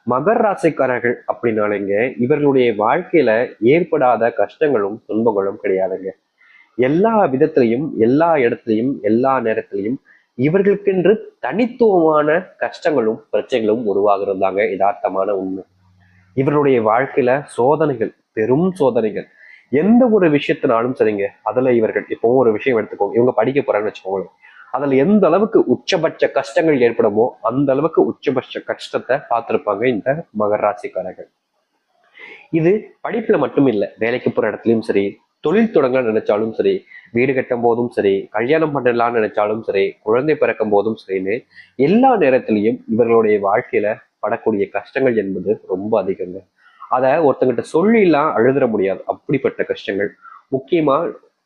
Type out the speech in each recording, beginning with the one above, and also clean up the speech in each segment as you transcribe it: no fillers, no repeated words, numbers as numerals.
மகர் ராசிக்காரர்கள் அப்படின்னாலேங்க இவர்களுடைய வாழ்க்கையில ஏற்படாத கஷ்டங்களும் துன்பங்களும் கிடையாதுங்க. எல்லா விதத்திலையும், எல்லா இடத்துலையும், எல்லா நேரத்திலையும் இவர்களுக்கென்று தனித்துவமான கஷ்டங்களும் பிரச்சனைகளும் உருவாகிறது தாங்க யதார்த்தமான உண்மை. இவருடைய வாழ்க்கையில சோதனைகள், பெரும் சோதனைகள், எந்த ஒரு விஷயத்தினாலும் சரிங்க. அதுல இவர்கள் இப்போ ஒரு விஷயம் எடுத்துக்கோங்க, இவங்க படிக்க போறாங்கன்னு வச்சுக்கோங்களேன். அதுல எந்த அளவுக்கு உச்சபட்ச கஷ்டங்கள் ஏற்படுமோ அந்த அளவுக்கு உச்சபட்ச கஷ்டத்தை பார்த்திருப்பாங்க இந்த மகர ராசிக்காரர்கள். இது படிப்புல மட்டும் இல்லை, வேலைக்கு போற இடத்துலயும் சரி, தொழில் தொடங்க நினைச்சாலும் சரி, வீடு கட்டும் போதும் சரி, கல்யாணம் பண்ணலாம்னு நினைச்சாலும் சரி, குழந்தை பிறக்கும் போதும் சரின்னு எல்லா நேரத்திலையும் இவர்களுடைய வாழ்க்கையில படக்கூடிய கஷ்டங்கள் என்பது ரொம்ப அதிகங்க. அதை ஒருத்தங்கிட்ட சொல்லிலாம் அழுதுற முடியாது, அப்படிப்பட்ட கஷ்டங்கள். முக்கியமா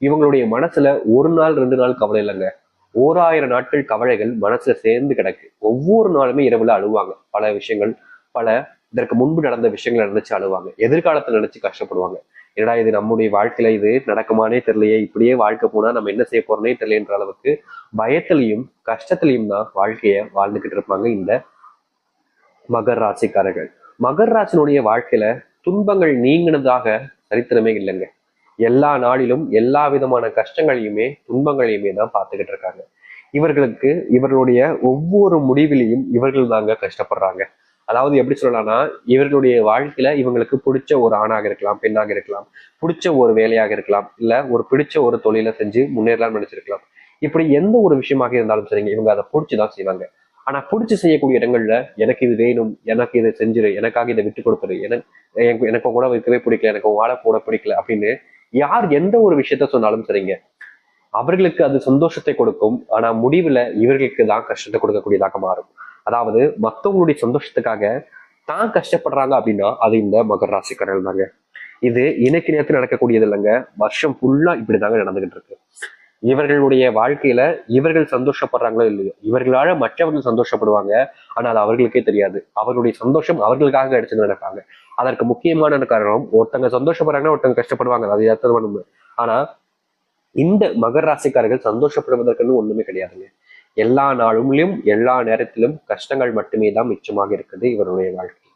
இவங்களுடைய மனசுல ஒரு நாள் 2 நாள் கவலை இல்லைங்க, 1000 நாட்கள் கவலைகள் மனசுல சேர்ந்து கிடக்கு. ஒவ்வொரு நாளுமே இரவுல அழுவாங்க, பல விஷயங்கள், பல இதற்கு முன்பு நடந்த விஷயங்களை நினைச்சு அழுவாங்க, எதிர்காலத்தை நினைச்சு கஷ்டப்படுவாங்க. என்னடா இது நம்முடைய வாழ்க்கையில இது நடக்குமானே தெரியலையே, இப்படியே வாழ்க்கை போனா நம்ம என்ன செய்ய போறோன்னே தெரியலன்ற அளவுக்கு பயத்திலையும் கஷ்டத்திலையும் தான் வாழ்க்கைய வாழ்ந்துகிட்டு இருப்பாங்க இந்த மகர் ராசிக்காரர்கள். மகர் ராசினுடைய வாழ்க்கையில துன்பங்கள் நீங்கினதாக சரித்திரமே இல்லைங்க. எல்லா நாளிலும் எல்லா விதமான கஷ்டங்களையுமே துன்பங்களையுமே தான் பார்த்துக்கிட்டு இருக்காங்க. இவர்களுக்கு இவர்களுடைய ஒவ்வொரு முடிவிலையும் இவர்கள் தாங்க கஷ்டப்படுறாங்க. அதாவது எப்படி சொல்லலாம்னா, இவர்களுடைய வாழ்க்கையில இவங்களுக்கு பிடிச்ச ஒரு ஆணாக இருக்கலாம், பெண்ணாக இருக்கலாம், பிடிச்ச ஒரு வேலையாக இருக்கலாம், இல்ல ஒரு பிடிச்ச ஒரு தொழிலை செஞ்சு முன்னேறலாம் நினைச்சிருக்கலாம். இப்படி எந்த ஒரு விஷயமாக இருந்தாலும் சரிங்க, இவங்க அதை பிடிச்சுதான் செய்வாங்க. ஆனா பிடிச்சு செய்யக்கூடிய இடங்கள்ல எனக்கு இது வேணும், எனக்கு இதை செஞ்சிரு, எனக்காக இதை விட்டு கொடுத்துரு, எனக்கு கூட வைக்கவே பிடிக்கல, எனக்கு வாழ கூட பிடிக்கல அப்படின்னு யார் எந்த ஒரு விஷயத்த சொன்னாலும் சரிங்க, அவர்களுக்கு அது சந்தோஷத்தை கொடுக்கும். ஆனா முடிவுல இவர்களுக்கு தான் கஷ்டத்தை கொடுக்கக்கூடியதாக மாறும். அதாவது மத்தவங்களுடைய சந்தோஷத்துக்காக தான் கஷ்டப்படுறாங்க அப்படின்னா அது இந்த மகர ராசிக்காரர்கள் தாங்க. இது இன்னைக்கு நேரத்தில் நடக்கக்கூடியது இல்லைங்க, வருஷம் ஃபுல்லா இப்படிதாங்க நடந்துகிட்டு இருக்கு. இவர்களுடைய வாழ்க்கையில இவர்கள் சந்தோஷப்படுறாங்களோ இல்லையோ, இவர்களால மற்றவர்கள் சந்தோஷப்படுவாங்க. ஆனா அது அவர்களுக்கே தெரியாது. அவர்களுடைய சந்தோஷம் அவர்களுக்காக கிடைச்சது நினைப்பாங்க. அதற்கு முக்கியமான காரணம், ஒருத்தங்க சந்தோஷப்படுறாங்கன்னா ஒருத்தங்க கஷ்டப்படுவாங்க, அது எத்தனை. ஆனா இந்த மகர ராசிக்காரர்கள் சந்தோஷப்படுவதற்குன்னு ஒண்ணுமே கிடையாதுங்க. எல்லா நாளும் எல்லா நேரத்திலும் கஷ்டங்கள் மட்டுமே தான் மிச்சமாக இருக்குது இவருடைய வாழ்க்கை.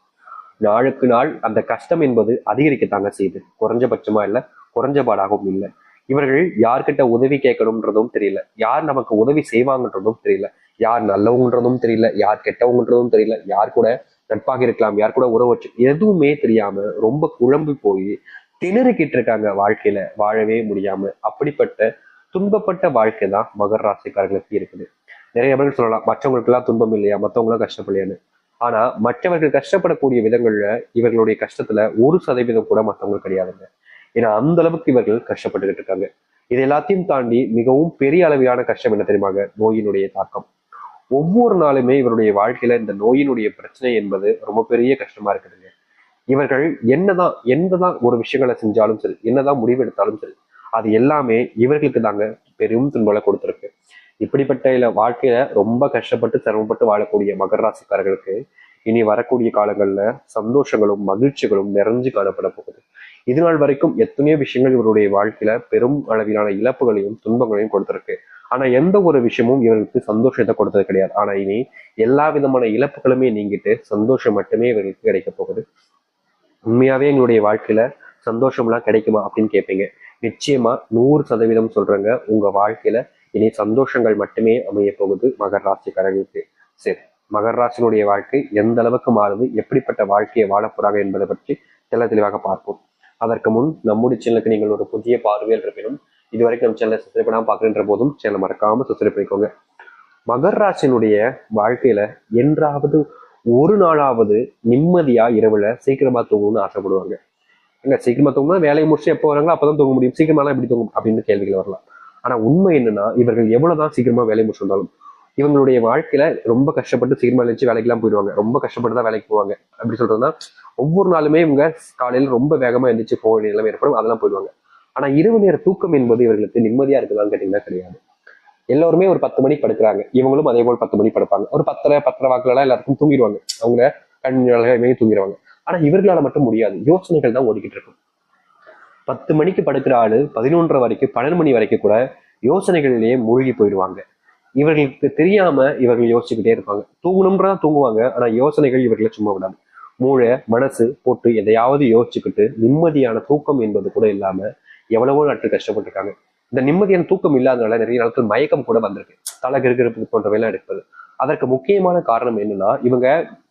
நாளுக்கு நாள் அந்த கஷ்டம் என்பது அதிகரிக்கத்தாங்க செய்யுது, குறைஞ்சபட்சமா இல்லை, குறைஞ்சபாடாகவும் இல்லை. இவர்கள் யார்கிட்ட உதவி கேட்கணும்ன்றதும் தெரியல, யார் நமக்கு உதவி செய்வாங்கன்றதும் தெரியல, யார் நல்லவங்கன்றதும் தெரியல, யார் கெட்டவங்கன்றதும் தெரியல, யார் கூட நட்பாக இருக்கலாம், யார் கூட உறவு வச்சு எதுவுமே தெரியாம ரொம்ப குழம்பு போய் திணறிக்கிட்டு இருக்காங்க வாழ்க்கையில, வாழவே முடியாம. அப்படிப்பட்ட துன்பப்பட்ட வாழ்க்கை தான் மகர ராசிக்காரர்களுக்கு இருக்குது. நிறைய பேர் சொல்லலாம், மற்றவங்களுக்கு எல்லாம் துன்பம் இல்லையா, மற்றவங்களும் கஷ்டப்படலையான்னு. ஆனா மற்றவர்கள் கஷ்டப்படக்கூடிய விதங்கள்ல இவர்களுடைய கஷ்டத்துல 1% கூட மற்றவங்களுக்கு கிடையாதுங்க. ஏன்னா அந்த அளவுக்கு இவர்கள் கஷ்டப்பட்டுக்கிட்டு இருக்காங்க. இது எல்லாத்தையும் தாண்டி மிகவும் பெரிய அளவிலான கஷ்டம் என்ன தெரியுமாங்க, நோயினுடைய தாக்கம். ஒவ்வொரு நாளுமே இவருடைய வாழ்க்கையில இந்த நோயினுடைய பிரச்சனை என்பது ரொம்ப பெரிய கஷ்டமா இருக்குதுங்க. இவர்கள் என்னதான் ஒரு விஷயங்களை செஞ்சாலும் சரி, என்னதான் முடிவு எடுத்தாலும் சரி, அது எல்லாமே இவர்களுக்கு தாங்க பெரும் துன்பங்களை கொடுத்துருக்கு. இப்படிப்பட்ட வாழ்க்கையில ரொம்ப கஷ்டப்பட்டு சிரமப்பட்டு வாழக்கூடிய மகர ராசிக்காரர்களுக்கு இனி வரக்கூடிய காலங்கள்ல சந்தோஷங்களும் மகிழ்ச்சிகளும் நிறைஞ்சு காணப்பட போகுது. இது நாள் வரைக்கும் எத்தனையோ விஷயங்கள் இவருடைய வாழ்க்கையில பெரும் அளவிலான இழப்புகளையும் துன்பங்களையும் கொடுத்திருக்கு. ஆனா எந்த ஒரு விஷயமும் இவர்களுக்கு சந்தோஷத்தை கொடுத்தது கிடையாது. ஆனா இனி எல்லா விதமான இழப்புகளுமே நீங்கிட்டு சந்தோஷம் மட்டுமே இவர்களுக்கு கிடைக்க போகுது. உண்மையாவே எங்களுடைய வாழ்க்கையில சந்தோஷம்லாம் கிடைக்குமா அப்படின்னு கேட்பீங்க. நிச்சயமா 100% சொல்றேங்க, உங்க வாழ்க்கையில இனி சந்தோஷங்கள் மட்டுமே அமைய போகுது மகர ராசிக்காரர்களுக்கு. சரி, மகர ராசினுடைய வாழ்க்கை எந்த அளவுக்கு மாறுது, எப்படிப்பட்ட வாழ்க்கையை வாழ போறாங்க என்பதை பற்றி தெளிவாக பார்ப்போம். அதற்கு முன் நம்முடைய சேனலுக்கு நீங்கள் ஒரு புதிய பார்வையில் இருப்பினும் இதுவரைக்கும் நம்ம சேனலை சப்ஸ்கிரைப் பண்ணாம பார்க்கின்ற போதும் சேனலை மறக்காம சப்ஸ்கிரைப் பண்ணிக்கோங்க. மகர ராசினுடைய வாழ்க்கையில என்றாவது ஒரு நாளாவது நிம்மதியா இரவுல சீக்கிரமா தூங்கணும்னு ஆசைப்படுவாங்க. எங்க சீக்கிரமா தூங்கினா வேலையை முடிச்சு எப்போ வராங்களோ அப்பதான் தூங்க முடியும், சீக்கிரமாலாம் எப்படி தூங்கும் அப்படின்னு கேள்விகள் வரலாம். ஆனா உண்மை என்னன்னா, இவர்கள் எவ்வளவுதான் சீக்கிரமா வேலையை முடிச்சிருந்தாலும் இவங்களுடைய வாழ்க்கையில ரொம்ப கஷ்டப்பட்டு சீக்கிரமா எழுந்து வேலைக்கெல்லாம் போயிடுவாங்க, ரொம்ப கஷ்டப்பட்டு தான் வேலைக்கு போவாங்க. அப்படி சொல்றதுன்னா ஒவ்வொரு நாளுமே இவங்க காலையில ரொம்ப வேகமா எழுந்திரிச்சு போக வேண்டிய நிலைமை ஏற்படும், அதெல்லாம் போயிடுவாங்க. ஆனா இரவு நேர தூக்கம் என்பது இவர்களுக்கு நிம்மதியா இருக்குதான்னு கேட்டீங்கன்னா கிடையாது. எல்லாருமே ஒரு 10 மணிக்கு படுக்கிறாங்க, இவங்களும் அதே போல் 10 மணிக்கு படுப்பாங்க. ஒரு 10:30 வாக்குல எல்லாம் எல்லாருக்கும் தூங்கிடுவாங்க, அவங்க கண் தூங்கிடுவாங்க. ஆனா இவர்களால மட்டும் முடியாது, யோசனைகள் தான் ஓடிக்கிட்டு இருக்கும். 10 மணிக்கு படுக்கிற ஆளு 11:30 வரைக்கும் 12 மணி வரைக்கும் கூட யோசனைகளிலேயே மூழ்கி போயிடுவாங்க. இவர்களுக்கு தெரியாம இவர்கள் யோசிச்சுக்கிட்டே இருப்பாங்க. தூங்கணும்ன்றதான் தூங்குவாங்க, ஆனா யோசனைகள் இவர்களை சும்மா விடாது. மூளை மனசு போட்டு எதையாவது யோசிச்சுக்கிட்டு நிம்மதியான தூக்கம் என்பது கூட இல்லாம எவ்வளவோ நாட்கள் கஷ்டப்பட்டிருக்காங்க. இந்த நிம்மதியான தூக்கம் இல்லாதனால நிறைய நாட்கள் மயக்கம் கூட வந்திருக்கு, தலை கிருகிருப்பு போன்றவையெல்லாம் எடுப்பது. அதற்கு முக்கியமான காரணம் என்னன்னா, இவங்க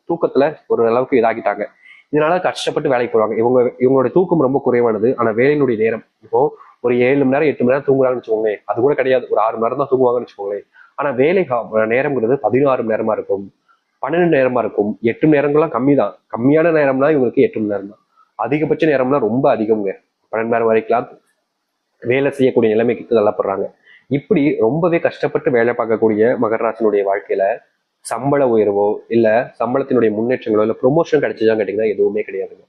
தூக்கத்துல ஒரு அளவுக்கு இதாகிட்டாங்க. இதனால கஷ்டப்பட்டு வேலைக்கு போவாங்க. இவங்களோட தூக்கம் ரொம்ப குறைவானது. ஆனா வேலையினுடைய நேரம் இப்போ ஒரு 7 மணி நேரம் 8 மணி நேரம் தூங்குறாங்கன்னு வச்சுக்கோங்களேன், அது கூட கிடையாது, ஒரு 6 மணி நேரம் தான் தூங்குவாங்கன்னு வச்சுக்கோங்களேன். ஆனா வேலை நேரம்ங்கிறது 16 மணி நேரமா இருக்கும், 12 நேரமா இருக்கும். 8 மணி நேரங்கள்லாம் கம்மி தான். கம்மியான நேரம்னா இவங்களுக்கு 8 மணி நேரம் தான். அதிகபட்ச நேரம்லாம் ரொம்ப அதிகம்ங்க. 12 மணி நேரம் வரைக்கும் வேலை செய்யக்கூடிய நிலைமைக்கு தள்ளப்படுறாங்க. இப்படி ரொம்பவே கஷ்டப்பட்டு வேலை பார்க்கக்கூடிய மகர ராசினுடைய வாழ்க்கையில சம்பள உயர்வோ இல்ல சம்பளத்தினுடைய முன்னேற்றங்களோ இல்ல ப்ரொமோஷன் கிடைச்சதான்னு கேட்டீங்கன்னா எதுவுமே கிடையாதுங்க.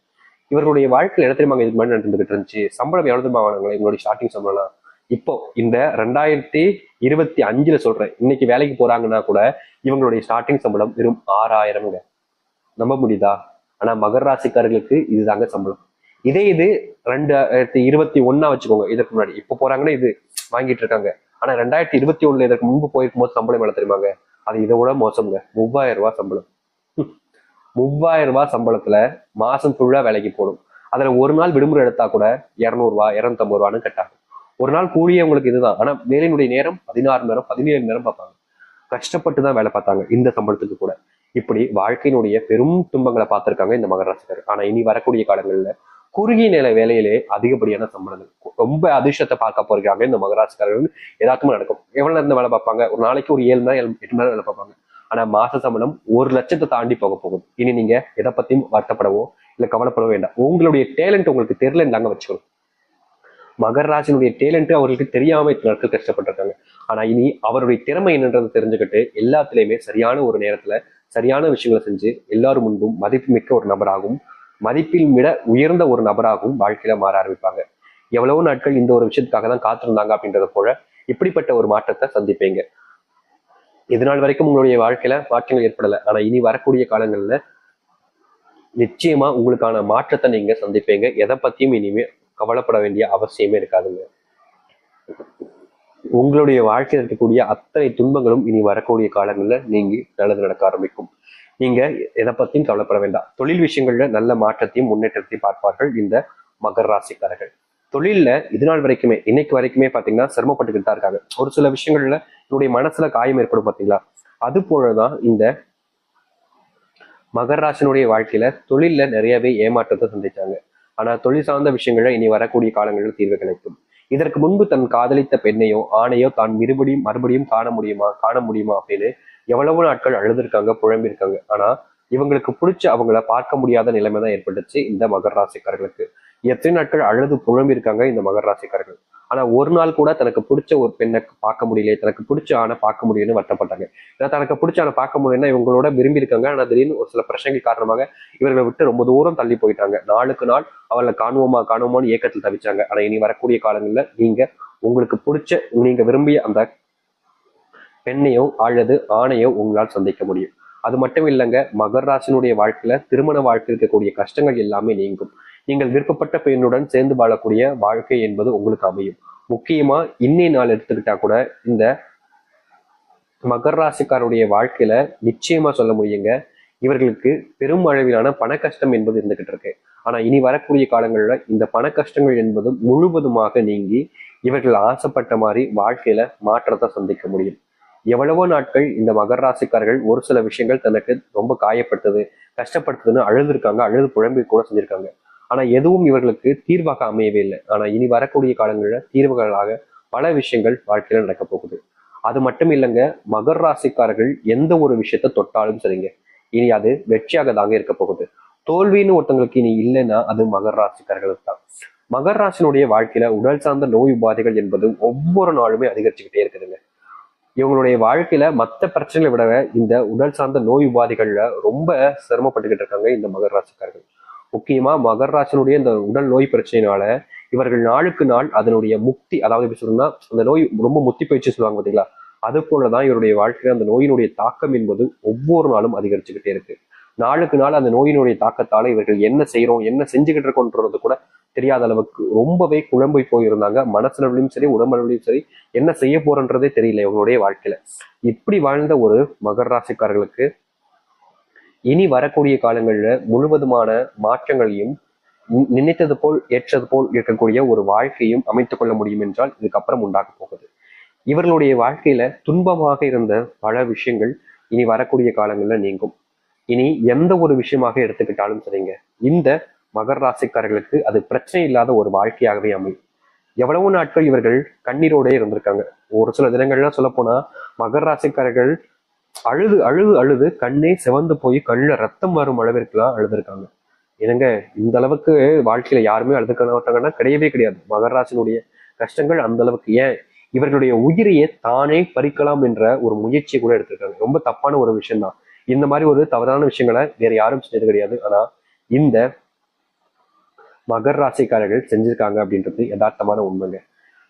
இவர்களுடைய வாழ்க்கையில் என்ன தெரியுமா இதுக்கு முன்னாடி நடந்துகிட்டு இருந்துச்சு? சம்பளம் எவ்வளவு தெரியுமா வாங்கினாங்களே இவங்களுடைய ஸ்டார்டிங் சம்பளம்லாம்? இப்போ இந்த 2025 சொல்றேன், இன்னைக்கு வேலைக்கு போறாங்கன்னா கூட இவங்களுடைய ஸ்டார்டிங் சம்பளம் வெறும் 6000. நம்ப முடியுதா? ஆனா மகர ராசிக்காரர்களுக்கு இதுதாங்க சம்பளம். இது 2021 வச்சுக்கோங்க. இதற்கு முன்னாடி இப்ப போறாங்கன்னா இது வாங்கிட்டு இருக்காங்க. ஆனா 2021 இதற்கு முன்பு போயிருக்கும் போது சம்பளம் எவ்வளவு தெரியுமாங்க? அது இதை விட மோசம்ங்க. 3000 ரூபாய் சம்பளம். 3000 ரூபாய் சம்பளத்துல மாசம் ஃபுல்லா வேலைக்கு போடும். அதுல ஒரு நாள் விடுமுறை எடுத்தா கூட 200 ரூபாய் 250 ரூபான்னு கட்டாகும். ஒரு நாள் கூலியே உங்களுக்கு இதுதான். ஆனா வேலையினுடைய நேரம் 16 மணி நேரம் 17 மணி நேரம் பார்ப்பாங்க. கஷ்டப்பட்டு தான் வேலை பார்த்தாங்க இந்த சம்பளத்துக்கு கூட. இப்படி வாழ்க்கையினுடைய பெரும் துன்பங்களை பார்த்திருக்காங்க இந்த மகர ராசிக்காரர். ஆனா இனி வரக்கூடிய காலங்கள்ல குறுகிய நிலை வேலையிலே அதிகப்படியான சம்பளங்கள், ரொம்ப அதிர்ஷ்டத்தை பார்க்க போறாங்க இந்த மகராசிக்காரர்கள். ஏதாச்சும் நடக்கும். எவ்வளவு நேரம் வேலை பார்ப்பாங்க? ஒரு நாளைக்கு ஒரு 7 மணி நேரம் 8 மணி நேரம் வேலை பார்ப்பாங்க. ஆனா மாச சம்பளம் 1,00,000 தாண்டி போக போகுது. இனி நீங்க எதை பத்தியும் வருத்தப்படவோ இல்ல கவலைப்படவோ வேண்டாம். உங்களுடைய டேலண்ட் உங்களுக்கு தெரியலன்னு தாங்க வச்சுக்கணும். மகர ராசினுடைய டேலண்ட் அவர்களுக்கு தெரியாம இத்தனை நாட்கள் கஷ்டப்பட்டிருக்காங்க. ஆனா இனி அவருடைய திறமை என்னன்றது தெரிஞ்சுக்கிட்டு எல்லாத்துலயுமே சரியான ஒரு நேரத்துல சரியான விஷயங்களை செஞ்சு எல்லாரும் முன்பும் மதிப்புமிக்க ஒரு நபராகவும் மதிப்பில் விட உயர்ந்த ஒரு நபராகவும் வாழ்க்கையில மாற ஆரம்பிப்பாங்க. எவ்வளவோ நாட்கள் இந்த ஒரு விஷயத்துக்காக தான் காத்திருந்தாங்க அப்படின்றத போல இப்படிப்பட்ட ஒரு மாற்றத்தை சந்திப்பீங்க. இதனால் வரைக்கும் உங்களுடைய வாழ்க்கையில மாற்றங்கள் ஏற்படலை. ஆனா இனி வரக்கூடிய காலங்கள்ல நிச்சயமா உங்களுக்கான மாற்றத்தை நீங்க சந்திப்பீங்க. எதை பத்தியும் இனிமே கவலைப்பட வேண்டிய அவசியமே இருக்காதுங்க. உங்களுடைய வாழ்க்கையில் இருக்கக்கூடிய அத்தனை துன்பங்களும் இனி வரக்கூடிய காலங்கள்ல நீங்க நல்லது நடக்க ஆரம்பிக்கும். நீங்க எதை பத்தியும் கவலைப்பட வேண்டாம். தொழில் விஷயங்கள்ல நல்ல மாற்றத்தையும் முன்னேற்றத்தையும் பார்ப்பார்கள் இந்த மகர ராசிக்காரர்கள். தொழில்ல இது நாள் வரைக்குமே இன்னைக்கு வரைக்குமே பாத்தீங்கன்னா சிரமப்பட்டுக்கிட்டு தான் இருக்காங்க. ஒரு சில விஷயங்கள்ல என்னுடைய மனசுல காயம் ஏற்படும் பாத்தீங்களா? அது போலதான் இந்த மகர ராசினுடைய வாழ்க்கையில தொழில்ல நிறையவே ஏமாற்றத்தை சந்திச்சாங்க. ஆனா தொழில் சார்ந்த விஷயங்கள்ல இனி வரக்கூடிய காலங்களில் தீர்வு கிடைக்கும். இதற்கு முன்பு தன் காதலித்த பெண்ணையோ ஆணையோ தான் மறுபடியும் காண முடியுமா அப்படின்னு எவ்வளவு நாட்கள் அழுதுருக்காங்க, புழம்பிருக்காங்க. ஆனா இவங்களுக்கு பிடிச்ச அவங்கள பார்க்க முடியாத நிலைமை தான் ஏற்பட்டுச்சு இந்த மகர ராசிக்காரர்களுக்கு. எத்தனை நாட்கள் அழுது புழம்பிருக்காங்க இந்த மகர ராசிக்காரர்கள். ஆனா ஒரு நாள் கூட தனக்கு பிடிச்ச ஒரு பெண்ணை பார்க்க முடியல, தனக்கு பிடிச்ச ஆணை பார்க்க முடியும்னு வருத்தப்பட்டாங்க. ஏன்னா தனக்கு பிடிச்ச ஆணை பார்க்க முடியும்னா இவங்களோட விரும்பி இருக்காங்க. ஆனா திடீர்னு ஒரு சில பிரச்சனைகள் காரணமாக இவர்களை விட்டு ரொம்ப தூரம் தள்ளி போயிட்டாங்க. நாளுக்கு நாள் அவளை காணுவோமான்னு ஏக்கத்தில் தவிச்சாங்க. ஆனா இனி வரக்கூடிய காலங்கள்ல நீங்க உங்களுக்கு பிடிச்ச நீங்க விரும்பிய அந்த பெண்ணையோ அல்லது ஆணையோ உங்களால் சந்திக்க முடியும். அது மட்டும் இல்லைங்க, மகர ராசினுடைய வாழ்க்கையில திருமண வாழ்க்கை இருக்கக்கூடிய கஷ்டங்கள் எல்லாமே நீங்கும். நீங்கள் விருப்பப்பட்ட பெண்ணுடன் சேர்ந்து வாழக்கூடிய வாழ்க்கை என்பது உங்களுக்கு அமையும். முக்கியமா இன்னைய நாள் எடுத்துக்கிட்டா கூட இந்த மகர ராசிக்காருடைய வாழ்க்கையில நிச்சயமா சொல்ல முடியுங்க, இவர்களுக்கு பெரும் அளவிலான பண கஷ்டம் என்பது இருந்துகிட்டு இருக்கு. ஆனா இனி வரக்கூடிய காலங்கள்ல இந்த பண கஷ்டங்கள் என்பது முழுவதுமாக நீங்கி இவர்கள் ஆசைப்பட்ட மாதிரி வாழ்க்கையில மாற்றத்தை சந்திக்க முடியும். எவ்வளவோ நாட்கள் இந்த மகர ராசிக்காரர்கள் ஒரு சில விஷயங்கள் தனக்கு ரொம்ப காயப்படுத்துது, கஷ்டப்படுத்துதுன்னு அழுதுருக்காங்க, அழுது புழம்பி கூட செஞ்சிருக்காங்க. ஆனா எதுவும் இவர்களுக்கு தீர்வாக அமையவே இல்லை. ஆனா இனி வரக்கூடிய காலங்களில் தீர்வுகளாக பல விஷயங்கள் வாழ்க்கையில நடக்க போகுது. அது மட்டும் இல்லைங்க, மகர ராசிக்காரர்கள் எந்த ஒரு விஷயத்த தொட்டாலும் சரிங்க, இனி அது வெற்றியாக தாங்க இருக்க போகுது. தோல்வின்னு ஒருத்தங்களுக்கு இனி இல்லைன்னா அது மகர ராசிக்காரர்களுக்கு தான். மகர ராசினுடைய வாழ்க்கையில உடல் சார்ந்த நோய் உபாதைகள் என்பது ஒவ்வொரு நாளுமே அதிகரிச்சுக்கிட்டே இருக்குதுங்க. இவங்களுடைய வாழ்க்கையில மற்ற பிரச்சனைகளை விட இந்த உடல் சார்ந்த நோய் உபாதைகள்ல ரொம்ப சிரமப்பட்டுக்கிட்டு இருக்காங்க இந்த மகர ராசிக்காரர்கள். முக்கியமா மகர ராசினுடைய இந்த உடல் நோய் பிரச்சனையினால இவர்கள் நாளுக்கு நாள் அதனுடைய முக்தி, அதாவது எப்படி சொல்லணும்னா அந்த நோய் ரொம்ப முத்தி போயிடுச்சு சொல்லுவாங்க பார்த்தீங்களா, அது போலதான் இவருடைய வாழ்க்கையில அந்த நோயினுடைய தாக்கம் என்பது ஒவ்வொரு நாளும் அதிகரிச்சுக்கிட்டே இருக்கு. நாளுக்கு நாள் அந்த நோயினுடைய தாக்கத்தால இவர்கள் என்ன செய்யறோம் என்ன செஞ்சுக்கிட்டு இருக்கோன்றது கூட தெரியாத அளவுக்கு ரொம்பவே குழம்பி போயிருந்தாங்க. மனசளவிலையும் சரி உடம்பளவிலையும் சரி என்ன செய்ய போறன்றதே தெரியல இவங்களுடைய வாழ்க்கையில. இப்படி வாழ்ந்த ஒரு மகர ராசிக்காரர்களுக்கு இனி வரக்கூடிய காலங்கள்ல முழுவதுமான மாற்றங்களையும் நினைத்தது போல் ஏற்றது போல் இருக்கக்கூடிய ஒரு வாழ்க்கையும் அமைத்துக் கொள்ள முடியும் என்றால் இதுக்கப்புறம் உண்டாக போகுது. இவர்களுடைய வாழ்க்கையில துன்பமாக இருந்த பல விஷயங்கள் இனி வரக்கூடிய காலங்கள்ல நீங்கும். இனி எந்த ஒரு விஷயமாக எடுத்துக்கிட்டாலும் சரிங்க, இந்த மகர ராசிக்காரர்களுக்கு அது பிரச்சனை இல்லாத ஒரு வாழ்க்கையாகவே அமையும். எவ்வளவு நாட்கள் இவர்கள் கண்ணீரோட இருந்திருக்காங்க. ஒரு சில தினங்கள்லாம் சொல்ல போனா மகர ராசிக்காரர்கள் அழுது அழுது அழுது கண்ணே சிவந்து போய் கண்ணுல ரத்தம் வரும் அளவிற்குலாம் அழுதுருக்காங்க. என்னங்க, இந்த அளவுக்கு வாழ்க்கையில யாருமே அழுதுக்க மாட்டாங்கன்னா கிடையவே கிடையாது. மகர ராசினுடைய கஷ்டங்கள் அந்த அளவுக்கு. ஏன், இவர்களுடைய உயிரையே தானே பறிக்கலாம் என்ற ஒரு முயற்சியை கூட எடுத்திருக்காங்க. ரொம்ப தப்பான ஒரு விஷயம் தான். இந்த மாதிரி ஒரு தவறான விஷயங்களை வேற யாரும் செஞ்சது கிடையாது. ஆனா இந்த மகர ராசிக்காரர்கள் செஞ்சிருக்காங்க அப்படின்றது யதார்த்தமான உண்மைங்க.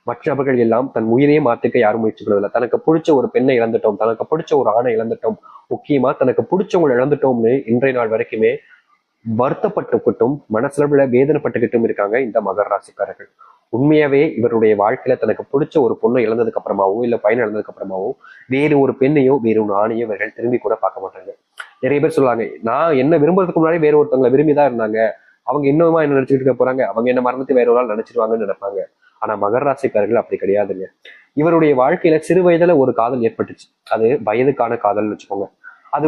மற்றவர்கள் எல்லாம் தன் உயிரையே மாத்திக்க யாரும் முயற்சி பண்ணுவதில்லை. தனக்கு பிடிச்ச ஒரு பெண்ணை இழந்துட்டோம், தனக்கு பிடிச்ச ஒரு ஆணை இழந்துட்டோம், முக்கியமா தனக்கு பிடிச்சவங்களை இழந்துட்டோம்னு இன்றைய நாள் வரைக்குமே வருத்தப்பட்டுக்கிட்டும் மனசுல வேதனைப்பட்டுக்கிட்டும் இருக்காங்க இந்த மகர ராசிக்காரர்கள். உண்மையாவே இவருடைய வாழ்க்கையில தனக்கு பிடிச்ச ஒரு பொண்ணை இழந்ததுக்கு அப்புறமாவோ இல்ல பையனை இழந்ததுக்கு அப்புறமாவோ வேறு ஒரு பெண்ணையோ வேறு ஒரு ஆணையோ இவர்கள் திரும்பி கூட பார்க்க மாட்டாங்க. நிறைய பேர் சொல்லுவாங்க, நான் என்ன விரும்புறதுக்கு முன்னாடி வேற ஒருத்தவங்களை விரும்பிதான் இருந்தாங்க, அவங்க இன்னுமா என்ன நினைச்சுக்கிட்டு இருக்க போறாங்க, அவங்க என்ன மரணத்தை வேற ஒரு நாள் நினைச்சிருவாங்கன்னு நினைப்பாங்க. ஆனா மகர ராசிக்காரர்கள் அப்படி கிடையாதுங்க. இவருடைய வாழ்க்கையில சிறு வயதுல ஒரு காதல் ஏற்பட்டுச்சு. அது வயதுக்கான காதல்னு வச்சுக்கோங்க. அது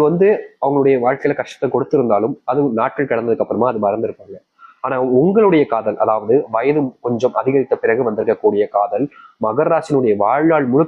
அவங்களுடைய வாழ்க்கையில கஷ்டத்தை கொடுத்திருந்தாலும் அது நாட்கள் கடந்ததுக்கு அப்புறமா அது மறந்துருப்பாங்க. ஆனா உங்களுடைய காதல், அதாவது வயது கொஞ்சம் அதிகரித்த பிறகு வந்திருக்கக்கூடிய காதல் மகர ராசினுடைய வாழ்நாள் முழுக்க